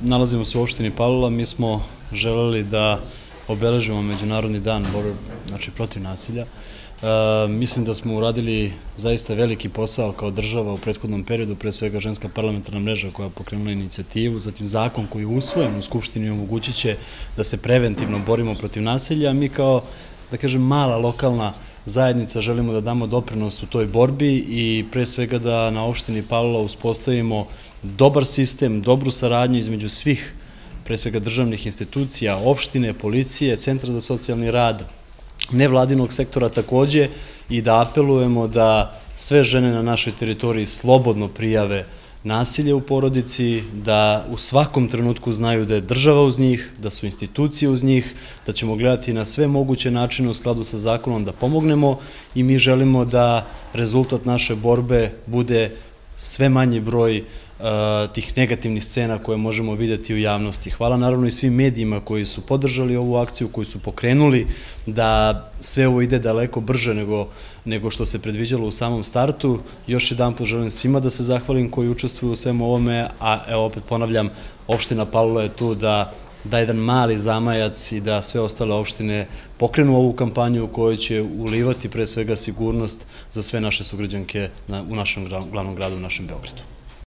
Nalazimo se u opštini Palilula, mi smo želeli da obeležimo Međunarodni dan borbe protiv nasilja. Mislim da smo uradili zaista veliki posao kao država u prethodnom periodu, pre svega Ženska parlamentarna mreža koja je pokrenula inicijativu, zatim zakon koji je usvojen u Skupštini omogućit će da se preventivno borimo protiv nasilja. Mi kao, da kažem, mala lokalna zajednica želimo da damo doprinos u toj borbi i pre svega da na opštini Palilula uspostavimo dobar sistem, dobru saradnju između svih, pre svega državnih institucija, opštine, policije, Centra za socijalni rad, nevladinog sektora takođe i da apelujemo da sve žene na našoj teritoriji slobodno prijave nasilje u porodici, da u svakom trenutku znaju da je država uz njih, da su institucije uz njih, da ćemo gledati na sve moguće načine u skladu sa zakonom da pomognemo i mi želimo da rezultat naše borbe bude sve manji broj tih negativnih scena koje možemo videti u javnosti. Hvala naravno i svim medijima koji su podržali ovu akciju, koji su pokrenuli da sve ovo ide daleko brže nego što se predviđalo u samom startu. Još jedan put želim svima da se zahvalim koji učestvuju u svemu ovome, a evo opet ponavljam, opština Palilula je tu da jedan mali zamajac i da sve ostale opštine pokrenu ovu kampanju u kojoj će ulivati pre svega sigurnost za sve naše sugrađanke u našem glavnom gradu, u našem Beogradu.